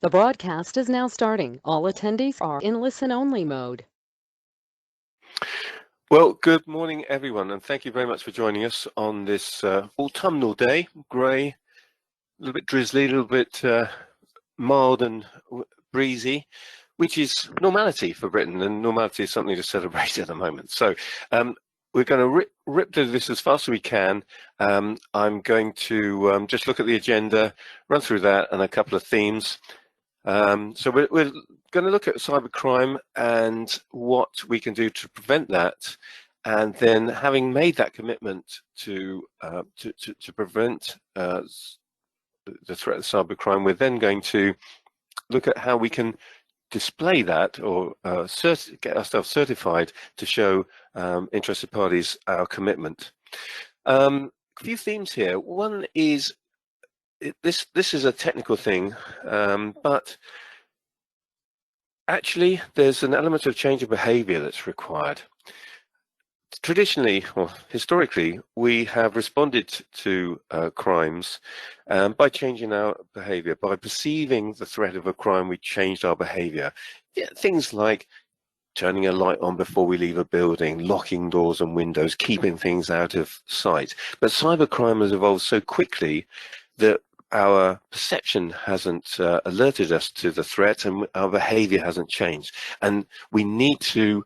The broadcast is now starting. All attendees are in listen-only mode. Well, good morning, everyone, and thank you very much for joining us on this autumnal day. Grey, a little bit drizzly, a little bit mild and breezy, which is normality for Britain, and normality is something to celebrate at the moment. So we're going to rip through this as fast as we can. I'm going to just look at the agenda, run through that and a couple of themes. So we're going to look at cybercrime and what we can do to prevent that, and then having made that commitment to prevent the threat of cybercrime, we're then going to look at how we can display that or get ourselves certified to show interested parties our commitment. A few themes here. One is this is a technical thing, but actually there's an element of change of behavior that's required. Traditionally, or historically, we have responded to crimes by changing our behavior. By perceiving the threat of a crime, we changed our behavior. Yeah, things like turning a light on before we leave a building, locking doors and windows, keeping things out of sight. But cybercrime has evolved so quickly that our perception hasn't alerted us to the threat, and our behavior hasn't changed. And we need to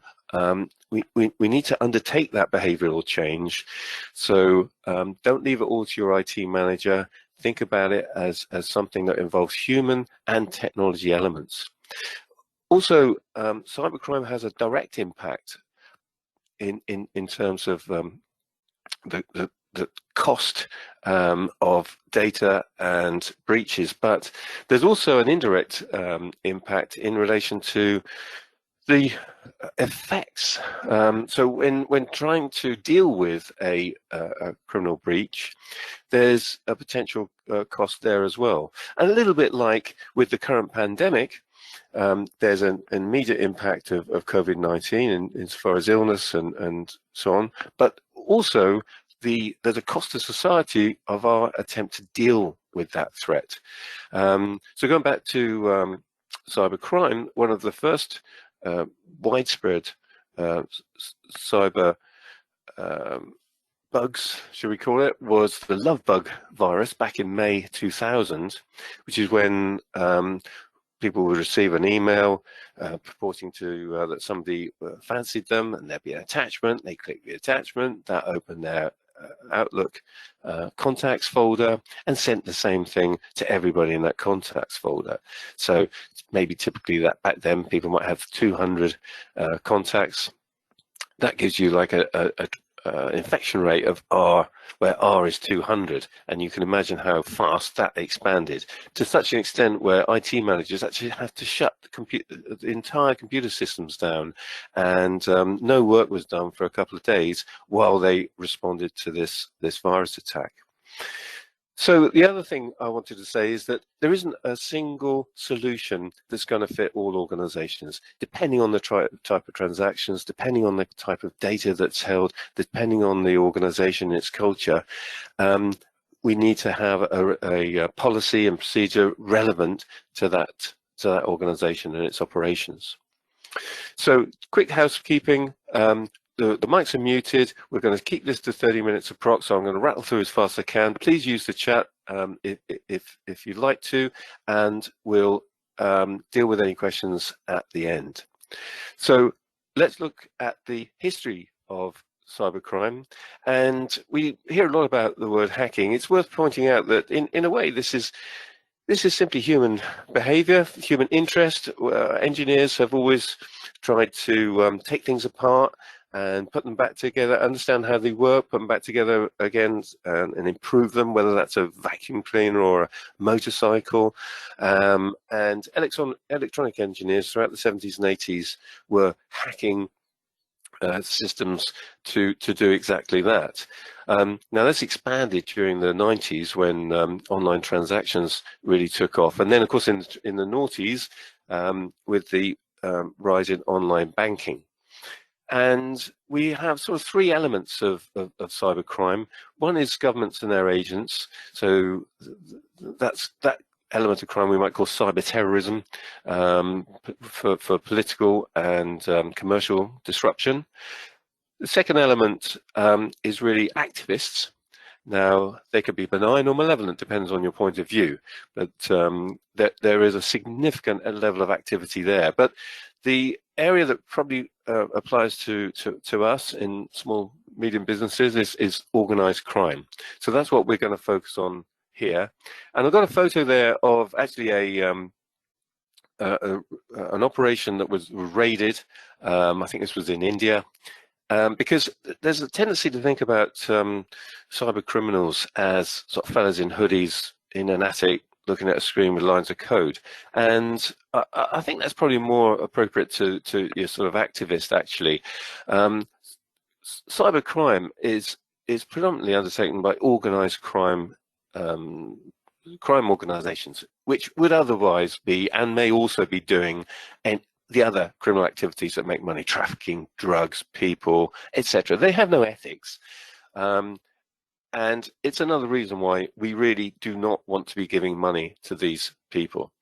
we need to undertake that behavioral change. So don't leave it all to your IT manager. Think about it as something that involves human and technology elements. Also, cybercrime has a direct impact in terms of the cost of data and breaches, but there's also an indirect impact in relation to the effects. So when trying to deal with a criminal breach, there's a potential cost there as well. And a little bit like with the current pandemic, there's an immediate impact of COVID-19 as far as illness and so on, but also there's a cost to society of our attempt to deal with that threat. So going back to cybercrime, one of the first widespread cyber bugs, should we call it, was the love bug virus back in May 2000, which is when people would receive an email purporting to that somebody fancied them, and there'd be an attachment. They click the attachment, that opened their Outlook contacts folder and sent the same thing to everybody in that contacts folder. So maybe typically that back then people might have 200 contacts. That gives you like a infection rate of R, where R is 200, and you can imagine how fast that expanded to such an extent where IT managers actually have to shut the entire computer systems down, and no work was done for a couple of days while they responded to this virus attack. So the other thing I wanted to say is that there isn't a single solution that's going to fit all organizations, depending on the type of transactions, depending on the type of data that's held, depending on the organization, its culture. We need to have a policy and procedure relevant to that organization and its operations. So quick housekeeping. The mics are muted. We're going to keep this to 30 minutes approx, so I'm going to rattle through as fast as I can. Please use the chat if you'd like to, and we'll deal with any questions at the end. So let's look at the history of cybercrime, and we hear a lot about the word hacking. It's worth pointing out that in a way this is simply human behavior, human interest. Engineers have always tried to take things apart and put them back together, understand how they work, put them back together again and improve them, whether that's a vacuum cleaner or a motorcycle. And electronic engineers throughout the 70s and 80s were hacking systems to do exactly that. Now that's expanded during the 90s when online transactions really took off, and then of course in the noughties with the rise in online banking. And we have sort of three elements of cybercrime. One is governments and their agents. So that element of crime we might call cyber terrorism, for political and commercial disruption. The second element is really activists. Now, they could be benign or malevolent, depends on your point of view, but there is a significant level of activity there. But the area that probably applies to us in small, medium businesses is organised crime. So that's what we're going to focus on here. And I've got a photo there of actually an operation that was raided. I think this was in India. Because there's a tendency to think about cyber criminals as sort of fellas in hoodies in an attic looking at a screen with lines of code, and I think that's probably more appropriate to your sort of activist. Actually, cyber crime is predominantly undertaken by organised crime. Crime organisations, which would otherwise be and may also be doing the other criminal activities that make money, trafficking, drugs, people, etc. They have no ethics. And it's another reason why we really do not want to be giving money to these people.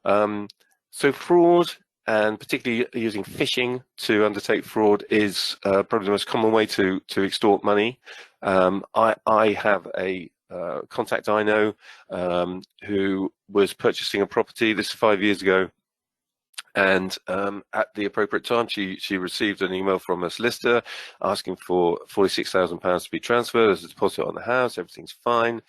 So fraud, and particularly using phishing to undertake fraud, is probably the most common way to extort money. I have a contact I know who was purchasing a property, this is 5 years ago, and at the appropriate time she received an email from a solicitor asking for £46,000 to be transferred as a deposit on the house. Everything's fine,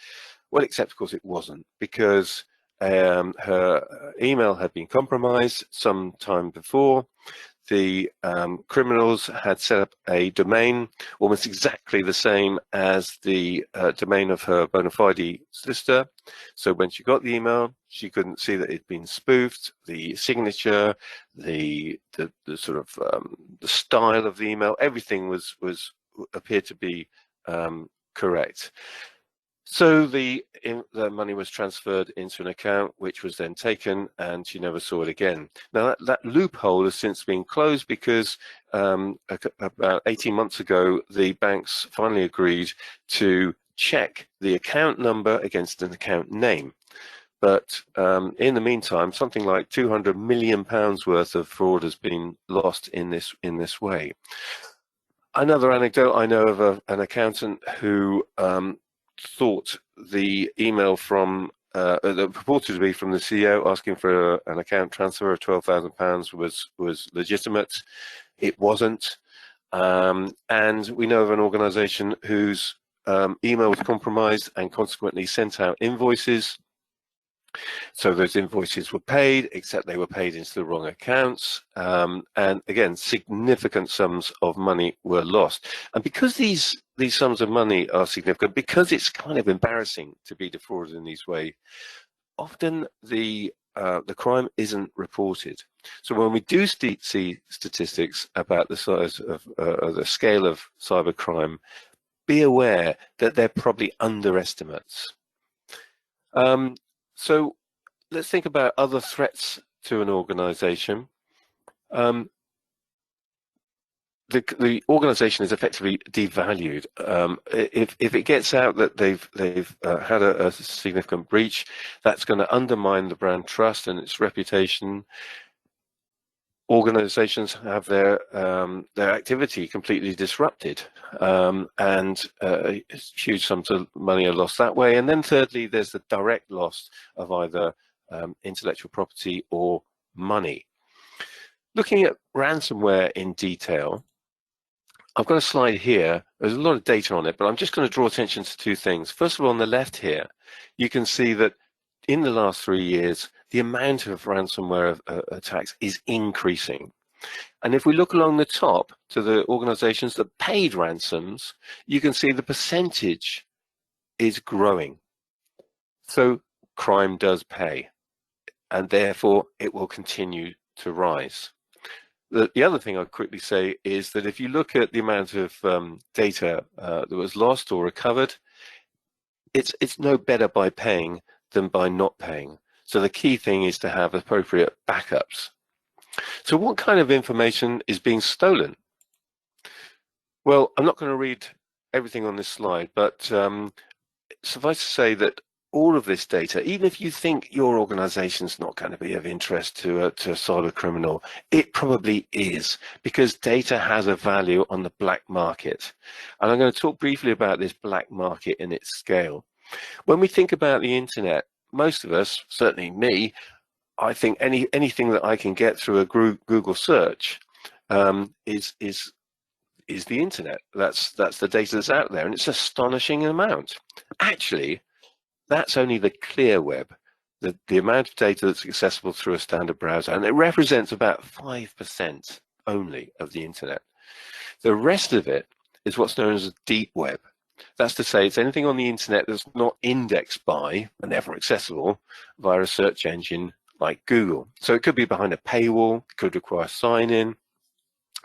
well, except of course it wasn't, because her email had been compromised some time before. The criminals had set up a domain almost exactly the same as the domain of her bona fide solicitor. So when she got the email, she couldn't see that it'd been spoofed. The signature, the sort of the style of the email, everything was appeared to be correct. So the money was transferred into an account, which was then taken, and she never saw it again. Now that loophole has since been closed, because about 18 months ago, the banks finally agreed to check the account number against an account name. But in the meantime, something like £200 million worth of fraud has been lost in this way. Another anecdote, I know of an accountant who thought the email from that purported to be from the CEO asking for an account transfer of £12,000 was legitimate. It wasn't, and we know of an organisation whose email was compromised and consequently sent out invoices. So those invoices were paid, except they were paid into the wrong accounts, and again, significant sums of money were lost. And because these sums of money are significant, because it's kind of embarrassing to be defrauded in this way, often the crime isn't reported. So when we do see statistics about the size of the scale of cybercrime, be aware that they're probably underestimates. So let's think about other threats to an organization. The organization is effectively devalued. If it gets out that they've had a significant breach, that's going to undermine the brand trust and its reputation. Organizations have their activity completely disrupted, and huge sums of money are lost that way. And then thirdly, there's the direct loss of either intellectual property or money. Looking at ransomware in detail, I've got a slide here. There's a lot of data on it, but I'm just going to draw attention to two things. First of all, on the left here, you can see that in the last 3 years, the amount of ransomware attacks is increasing. And if we look along the top to the organizations that paid ransoms, you can see the percentage is growing. So crime does pay, and therefore it will continue to rise. The other thing I'll quickly say is that if you look at the amount of data that was lost or recovered, it's no better by paying than by not paying. So the key thing is to have appropriate backups. So what kind of information is being stolen? Well, I'm not going to read everything on this slide, but suffice to say that all of this data, even if you think your organization's not going to be of interest to a cyber criminal, it probably is, because data has a value on the black market. And I'm going to talk briefly about this black market in its scale. When we think about the internet, most of us, certainly me, I think anything that I can get through a Google search is the internet. That's the data that's out there, and it's an astonishing amount. Actually, that's only the clear web, the amount of data that's accessible through a standard browser, and it represents about 5% only of the internet. The rest of it is what's known as a deep web. That's to say, it's anything on the internet that's not indexed by and never accessible via a search engine like Google. So it could be behind a paywall, it could require sign-in.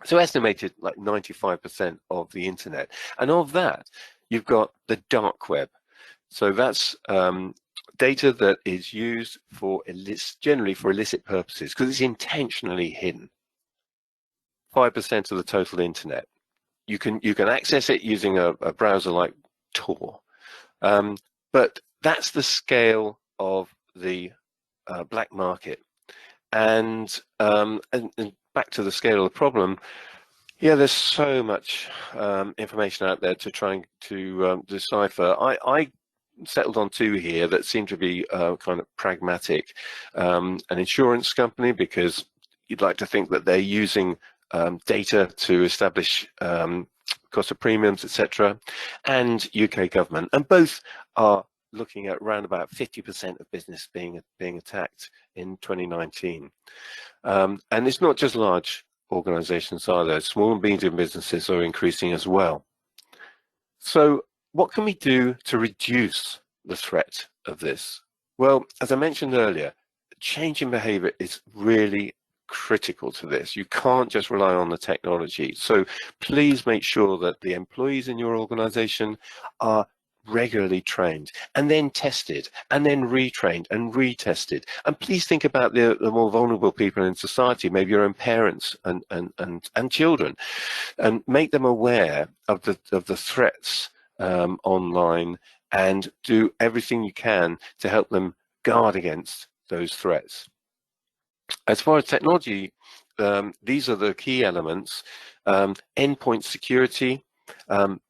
So estimated like 95% of the internet. And of that, you've got the dark web. So that's data that is used for generally for illicit purposes, because it's intentionally hidden. 5% of the total internet. You can access it using a browser like Tor, but that's the scale of the black market. And back to the scale of the problem. Yeah, there's so much information out there to try to decipher. I settled on two here that seem to be kind of pragmatic. An insurance company, because you'd like to think that they're using data to establish cost of premiums, etc., and UK government, and both are looking at around about 50% of business being attacked in 2019. And it's not just large organizations either. Small and medium businesses are increasing as well. So what can we do to reduce the threat of this? Well, as I mentioned earlier, change in behavior is really critical to this. You can't just rely on the technology. So please make sure that the employees in your organization are regularly trained and then tested and then retrained and retested. And please think about the more vulnerable people in society, maybe your own parents and children, and make them aware of the threats online, and do everything you can to help them guard against those threats. As far as technology, these are the key elements. Endpoint security.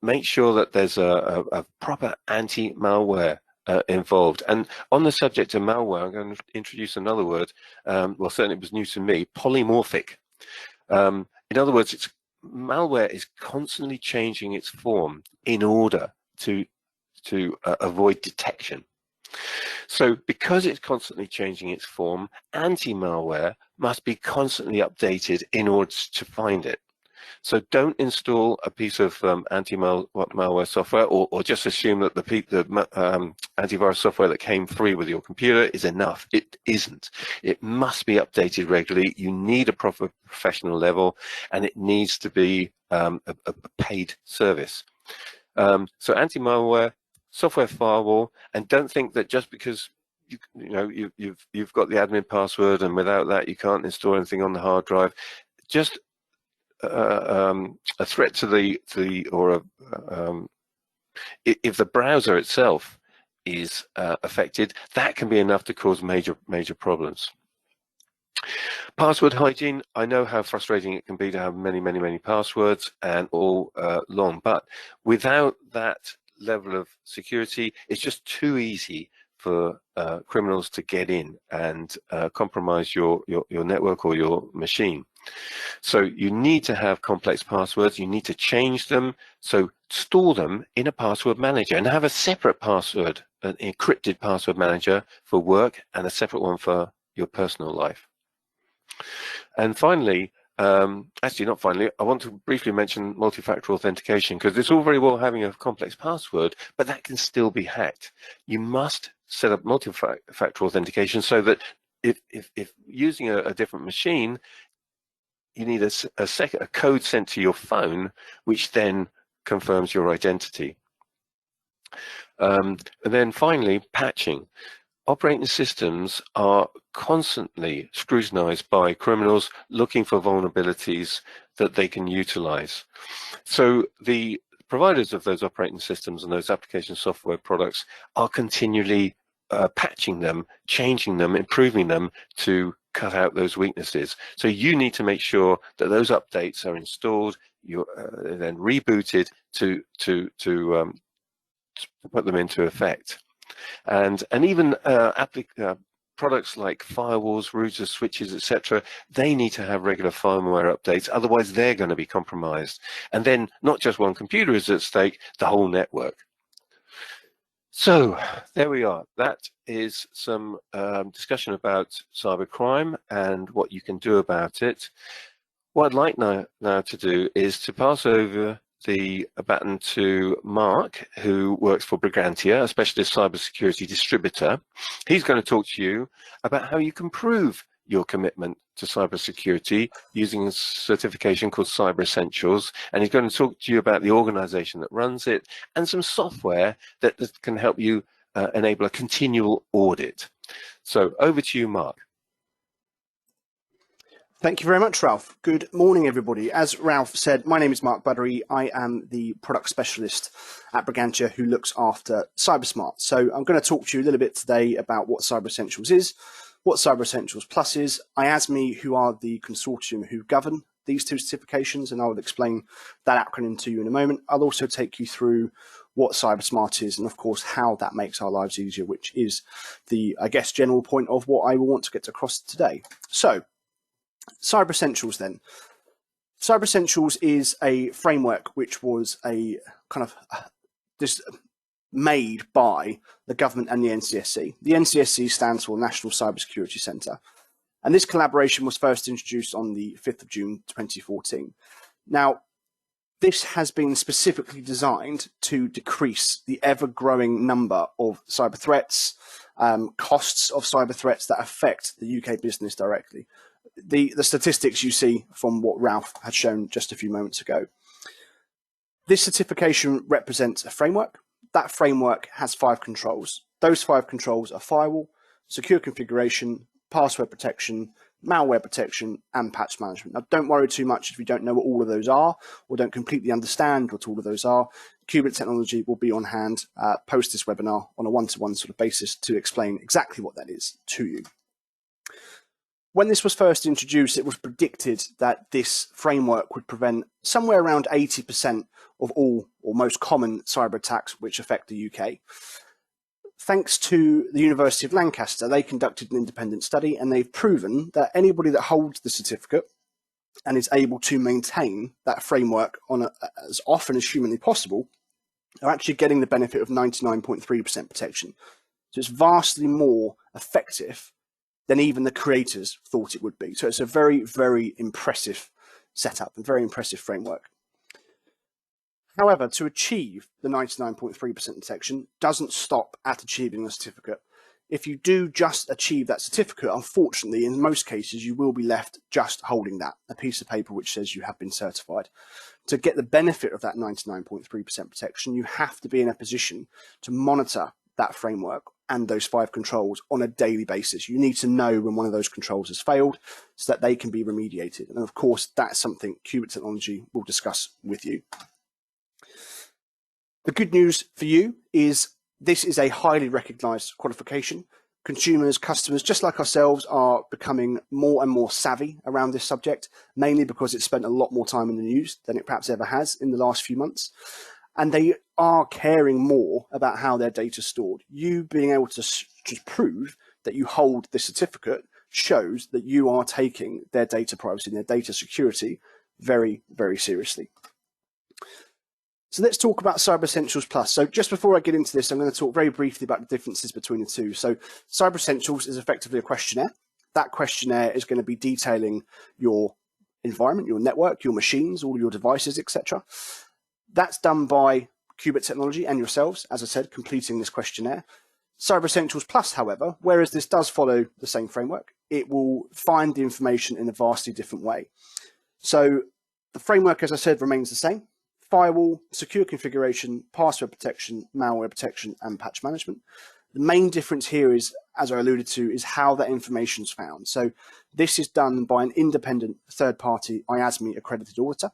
Make sure that there's a proper anti-malware involved. And on the subject of malware, I'm going to introduce another word. Well, certainly it was new to me: polymorphic. In other words, malware is constantly changing its form in order to avoid detection. So because it's constantly changing its form, anti-malware must be constantly updated in order to find it. So don't install a piece of anti-malware software, or just assume that the antivirus software that came free with your computer is enough. It isn't. It must be updated regularly. You need a proper professional level, and it needs to be a paid service. So anti-malware, software firewall, and don't think that just because you've got the admin password and without that you can't install anything on the hard drive. Just a threat to if the browser itself is affected, that can be enough to cause major problems. Password hygiene. I know how frustrating it can be to have many passwords and all long, but without that level of security, it's just too easy for criminals to get in and compromise your network or your machine. So you need to have complex passwords. You need to change them. So store them in a password manager and have a separate password, an encrypted password manager for work and a separate one for your personal life. And finally, actually not finally, I want to briefly mention multi-factor authentication, because it's all very well having a complex password, but that can still be hacked. You must set up multi-factor authentication so that if using a different machine, you need a code sent to your phone, which then confirms your identity. And then finally, patching. Operating systems are constantly scrutinized by criminals looking for vulnerabilities that they can utilize. So the providers of those operating systems and those application software products are continually patching them, changing them, improving them to cut out those weaknesses. So you need to make sure that those updates are installed, you're then rebooted to put them into effect. And even products like firewalls, routers, switches, etc., they need to have regular firmware updates, otherwise they're going to be compromised. And then not just one computer is at stake, the whole network. So there we are. That is some discussion about cybercrime and what you can do about it. What I'd like now to do is to pass over the baton to Mark, who works for Brigantia, a specialist cybersecurity distributor. He's going to talk to you about how you can prove your commitment to cybersecurity using a certification called Cyber Essentials, and he's going to talk to you about the organization that runs it and some software that can help you enable a continual audit. So over to you, Mark. Thank you very much, Ralph. Good morning, everybody. As Ralph said, my name is Mark Buddery. I am the product specialist at Brigantia who looks after CyberSmart. So I'm going to talk to you a little bit today about what Cyber Essentials is, what Cyber Essentials Plus is, IASME, who are the consortium who govern these two certifications, and I will explain that acronym to you in a moment. I'll also take you through what CyberSmart is and, of course, how that makes our lives easier, which is the, I guess, general point of what I will want to get across today. So, Cyber Essentials then. Cyber Essentials is a framework which was a kind of just made by the government and the NCSC. The NCSC stands for National Cybersecurity Centre. And this collaboration was first introduced on the 5th of June 2014. Now, this has been specifically designed to decrease the ever-growing number of cyber threats, costs of cyber threats that affect the UK business directly. The statistics you see from what Ralph had shown just a few moments ago. This certification represents a framework. That framework has 5 controls. Those 5 controls are firewall, secure configuration, password protection, malware protection, and patch management. Now, don't worry too much if you don't know what all of those are or don't completely understand what all of those are. Cubit Technology will be on hand post this webinar on a one-to-one sort of basis to explain exactly what that is to you. When this was first introduced, it was predicted that this framework would prevent somewhere around 80% of all or most common cyber attacks which affect the UK. Thanks to the University of Lancaster, they conducted an independent study and they've proven that anybody that holds the certificate and is able to maintain that framework on as often as humanly possible are actually getting the benefit of 99.3% protection. So it's vastly more effective than even the creators thought it would be. So it's a very, very impressive setup and very impressive framework. However, to achieve the 99.3% protection doesn't stop at achieving the certificate. If you do just achieve that certificate, unfortunately, in most cases, you will be left just holding that, a piece of paper which says you have been certified. To get the benefit of that 99.3% protection, you have to be in a position to monitor that framework and those 5 controls on a daily basis. You need to know when one of those controls has failed so that they can be remediated. And of course, that's something Cubit Technology will discuss with you. The good news for you is this is a highly recognized qualification. Consumers, customers, just like ourselves, are becoming more and more savvy around this subject, mainly because it's spent a lot more time in the news than it perhaps ever has in the last few months. And they are caring more about how their data is stored. You being able to prove that you hold this certificate shows that you are taking their data privacy and their data security very, very seriously. So let's talk about Cyber Essentials Plus. So just before I get into this, I'm going to talk very briefly about the differences between the two. So Cyber Essentials is effectively a questionnaire. That questionnaire is going to be detailing your environment, your network, your machines, all your devices, etc. That's done by Cubit Technology and yourselves, as I said, completing this questionnaire. Cyber Essentials Plus, however, whereas this does follow the same framework, it will find the information in a vastly different way. So the framework, as I said, remains the same. Firewall, secure configuration, password protection, malware protection, and patch management. The main difference here is, as I alluded to, is how that information is found. So this is done by an independent third-party IASME accredited auditor.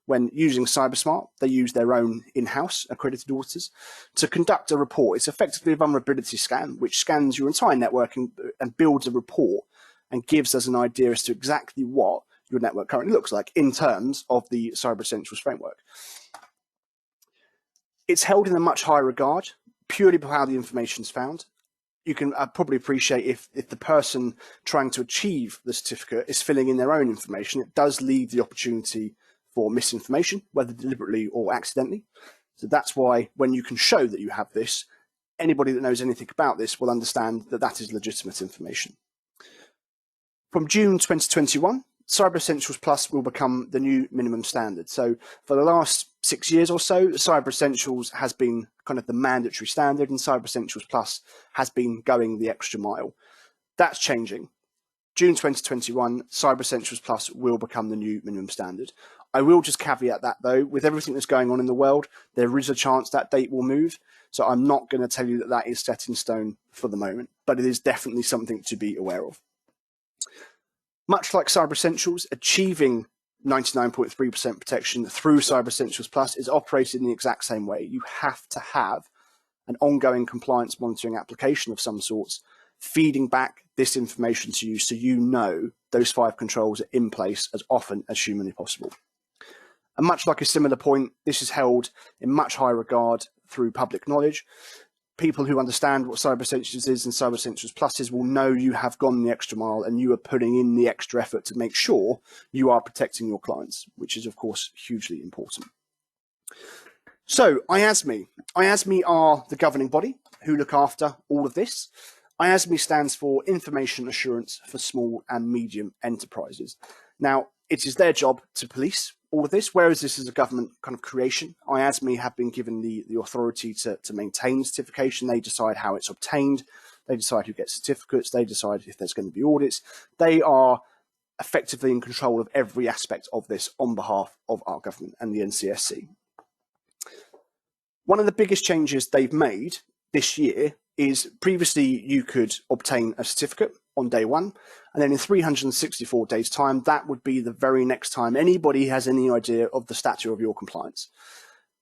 when using CyberSmart, they use their own in-house accredited auditors to conduct a report. It's effectively a vulnerability scan, which scans your entire network and builds a report and gives us an idea as to exactly what your network currently looks like in terms of the Cyber Essentials framework. It's held in a much higher regard, purely by how the information is found. You can probably appreciate if the person trying to achieve the certificate is filling in their own information, it does leave the opportunity for misinformation, whether deliberately or accidentally. So that's why when you can show that you have this, anybody that knows anything about this will understand that that is legitimate information. From June 2021, Cyber Essentials Plus will become the new minimum standard. So for the last 6 years or so, Cyber Essentials has been kind of the mandatory standard, and Cyber Essentials Plus has been going the extra mile. That's changing. June 2021, Cyber Essentials Plus will become the new minimum standard. I will just caveat that though, with everything that's going on in the world, there is a chance that date will move. So I'm not going to tell you that that is set in stone for the moment, but it is definitely something to be aware of. Much like Cyber Essentials, achieving 99.3% protection through Cyber Essentials Plus is operated in the exact same way. You have to have an ongoing compliance monitoring application of some sorts, feeding back this information to you so you know those 5 controls are in place as often as humanly possible. And much like a similar point, this is held in much higher regard through public knowledge. People who understand what Cyber Essentials is and Cyber Essentials Plus is will know you have gone the extra mile and you are putting in the extra effort to make sure you are protecting your clients, which is of course hugely important. So IASME are the governing body who look after all of this. IASME stands for Information Assurance for Small and Medium Enterprises. Now, it is their job to police all of this, whereas this is a government kind of creation. IASME have been given the authority to maintain certification. They decide how it's obtained. They decide who gets certificates. They decide if there's going to be audits. They are effectively in control of every aspect of this on behalf of our government and the NCSC. One of the biggest changes they've made this year is previously you could obtain a certificate on day one, and then in 364 days time, that would be the very next time anybody has any idea of the status of your compliance.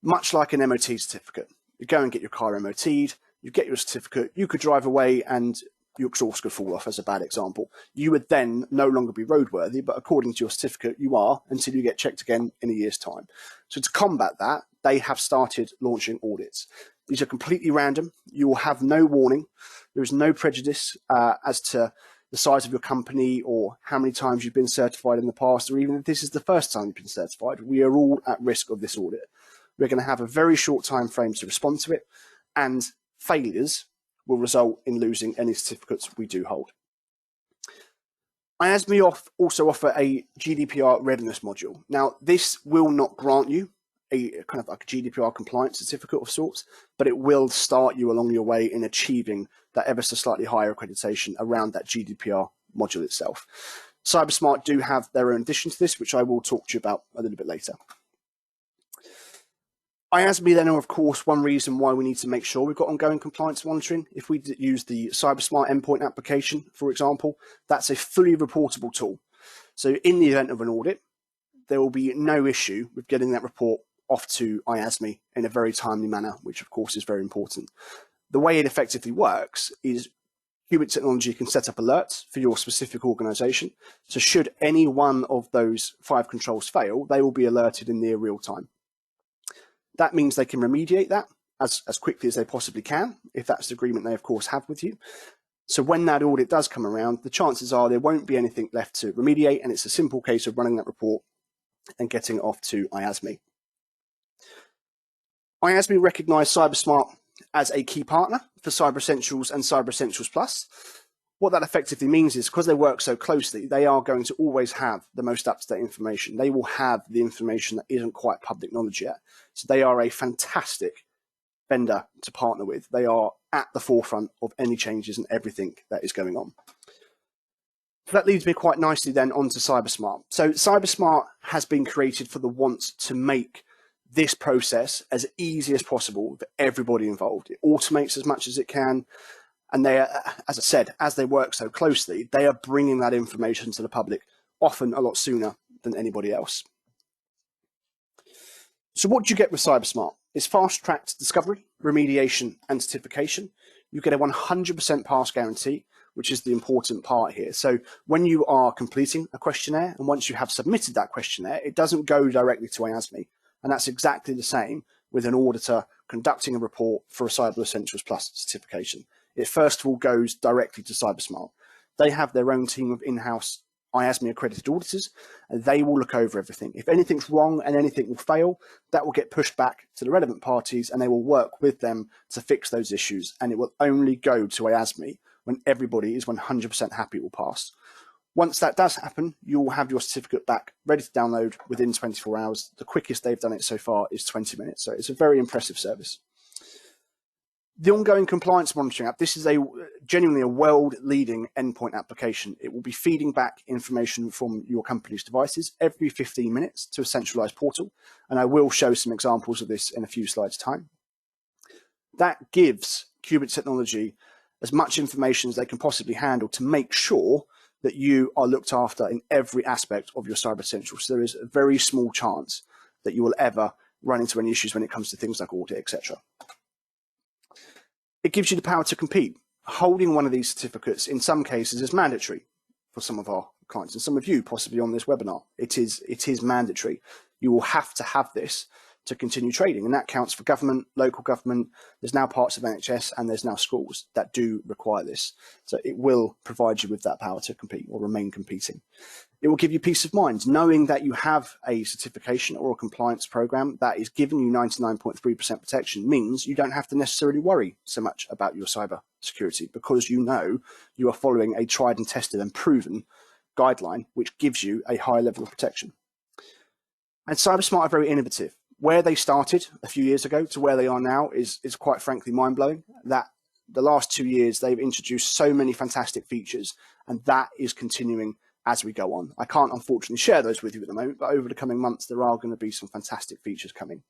Much like an MOT certificate. You go and get your car MOT'd, you get your certificate, you could drive away and your exhaust could fall off as a bad example. You would then no longer be roadworthy, but according to your certificate, you are until you get checked again in a year's time. So to combat that, they have started launching audits. These are completely random. You will have no warning. There is no prejudice as to the size of your company or how many times you've been certified in the past, or even if this is the first time you've been certified. We are all at risk of this audit. We're going to have a very short time frame to respond to it, and failures will result in losing any certificates we do hold. IASME also offer a GDPR readiness module. Now, this will not grant you a kind of like a GDPR compliance certificate of sorts, but it will start you along your way in achieving that ever so slightly higher accreditation around that GDPR module itself. CyberSmart do have their own addition to this, which I will talk to you about a little bit later. IASME then are, of course, one reason why we need to make sure we've got ongoing compliance monitoring. If we use the CyberSmart endpoint application, for example, that's a fully reportable tool. So in the event of an audit, there will be no issue with getting that report off to IASME in a very timely manner, which of course is very important. The way it effectively works is Cubit Technology can set up alerts for your specific organization. So should any one of those 5 controls fail, they will be alerted in near real time. That means they can remediate that as quickly as they possibly can, if that's the agreement they of course have with you. So when that audit does come around, the chances are there won't be anything left to remediate, and it's a simple case of running that report and getting it off to IASME. IASME recognise CyberSmart as a key partner for Cyber Essentials and Cyber Essentials Plus. What that effectively means is because they work so closely, they are going to always have the most up-to-date information. They will have the information that isn't quite public knowledge yet. So they are a fantastic vendor to partner with. They are at the forefront of any changes and everything that is going on. So that leads me quite nicely then onto CyberSmart. So CyberSmart has been created for the want to make this process as easy as possible for everybody involved. It automates as much as it can. And they are, as I said, as they work so closely, they are bringing that information to the public often a lot sooner than anybody else. So what do you get with CyberSmart? It's fast-tracked discovery, remediation, and certification. You get a 100% pass guarantee, which is the important part here. So when you are completing a questionnaire, and once you have submitted that questionnaire, it doesn't go directly to IASME. And that's exactly the same with an auditor conducting a report for a Cyber Essentials Plus certification. It first of all goes directly to CyberSmart. They have their own team of in-house IASME accredited auditors, and they will look over everything. If anything's wrong and anything will fail, that will get pushed back to the relevant parties, and they will work with them to fix those issues. And it will only go to IASME when everybody is 100% happy it will pass. Once that does happen, you will have your certificate back ready to download within 24 hours. The quickest they've done it so far is 20 minutes. So it's a very impressive service. The ongoing compliance monitoring app, this is genuinely a world-leading endpoint application. It will be feeding back information from your company's devices every 15 minutes to a centralized portal. And I will show some examples of this in a few slides' time. That gives Cubit Technology as much information as they can possibly handle to make sure that you are looked after in every aspect of your Cyber Essentials. So there is a very small chance that you will ever run into any issues when it comes to things like audit, etc. It gives you the power to compete. Holding one of these certificates in some cases is mandatory for some of our clients and some of you possibly on this webinar. It is mandatory. You will have to have this to continue trading, and that counts for government, local government. There's now parts of NHS and there's now schools that do require this. So it will provide you with that power to compete or remain competing. It will give you peace of mind knowing that you have a certification or a compliance program that is giving you 99.3% protection. Means you don't have to necessarily worry so much about your cyber security, because you know you are following a tried and tested and proven guideline which gives you a high level of protection. And CyberSmart are very innovative. Where they started a few years ago to where they are now is quite frankly mind-blowing. That the last 2 years they've introduced so many fantastic features, and that is continuing as we go on. I can't unfortunately share those with you at the moment, but over the coming months there are going to be some fantastic features coming.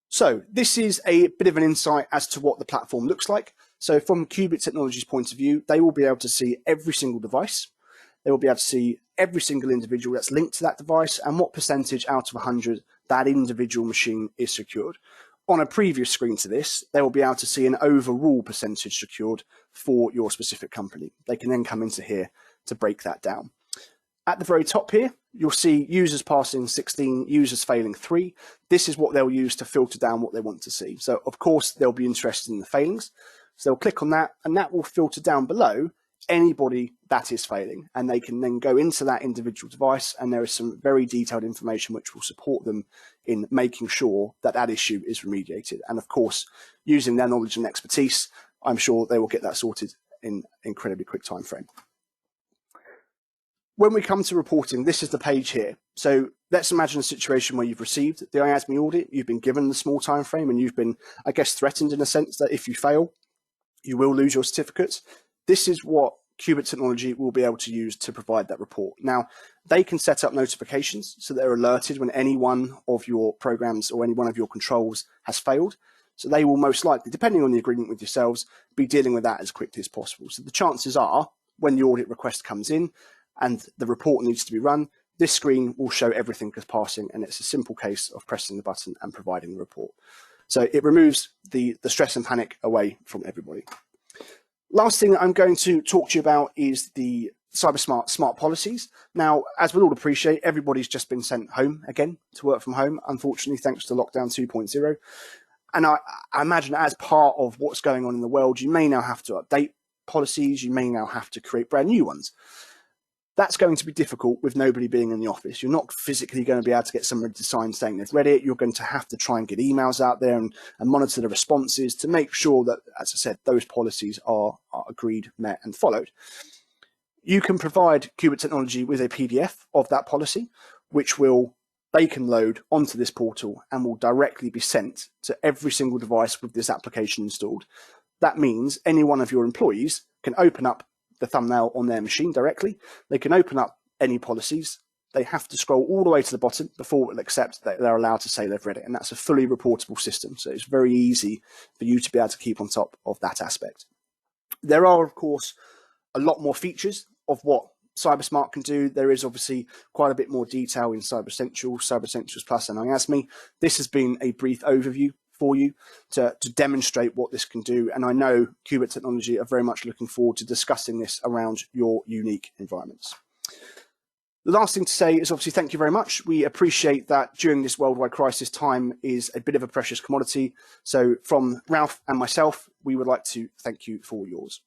So this is a bit of an insight as to what the platform looks like. So from Cubit Technology's point of view, they will be able to see every single device. They will be able to see every single individual that's linked to that device and what percentage out of 100 that individual machine is secured. On a previous screen to this, they will be able to see an overall percentage secured for your specific company. They can then come into here to break that down. At the very top here, you'll see users passing 16, users failing 3. This is what they'll use to filter down what they want to see. So of course, they'll be interested in the failings. So they'll click on that, and that will filter down below anybody that is failing, and they can then go into that individual device, and there is some very detailed information which will support them in making sure that that issue is remediated. And of course, using their knowledge and expertise, I'm sure they will get that sorted in an incredibly quick time frame. When we come to reporting, this is the page here. So let's imagine a situation where you've received the IASME audit, you've been given the small time frame, and you've been, I guess, threatened in a sense that if you fail, you will lose your certificates. This is what Cubit Technology will be able to use to provide that report. Now, they can set up notifications so they're alerted when any one of your programs or any one of your controls has failed. So they will most likely, depending on the agreement with yourselves, be dealing with that as quickly as possible. So the chances are, when the audit request comes in and the report needs to be run, this screen will show everything as passing, and it's a simple case of pressing the button and providing the report. So it removes the stress and panic away from everybody. Last thing that I'm going to talk to you about is the CyberSmart smart policies. Now, as we'll all appreciate, everybody's just been sent home again to work from home, unfortunately, thanks to lockdown 2.0. And I imagine as part of what's going on in the world, you may now have to update policies, you may now have to create brand new ones. That's going to be difficult with nobody being in the office. You're not physically going to be able to get somebody to sign saying they've read it. You're going to have to try and get emails out there and monitor the responses to make sure that, as I said, those policies are agreed, met, and followed. You can provide Cubit Technology with a PDF of that policy, which they can load onto this portal and will directly be sent to every single device with this application installed. That means any one of your employees can open up the thumbnail on their machine directly. They can open up any policies. They have to scroll all the way to the bottom before it will accept that they're allowed to say they've read it. And that's a fully reportable system. So it's very easy for you to be able to keep on top of that aspect. There are, of course, a lot more features of what CyberSmart can do, there is obviously quite a bit more detail in Cyber Essentials, Cyber Essentials Plus and IASME. This has been a brief overview for you to demonstrate what this can do. And I know Cubit Technology are very much looking forward to discussing this around your unique environments. The last thing to say is obviously thank you very much. We appreciate that during this worldwide crisis, time is a bit of a precious commodity. So from Ralph and myself, we would like to thank you for yours.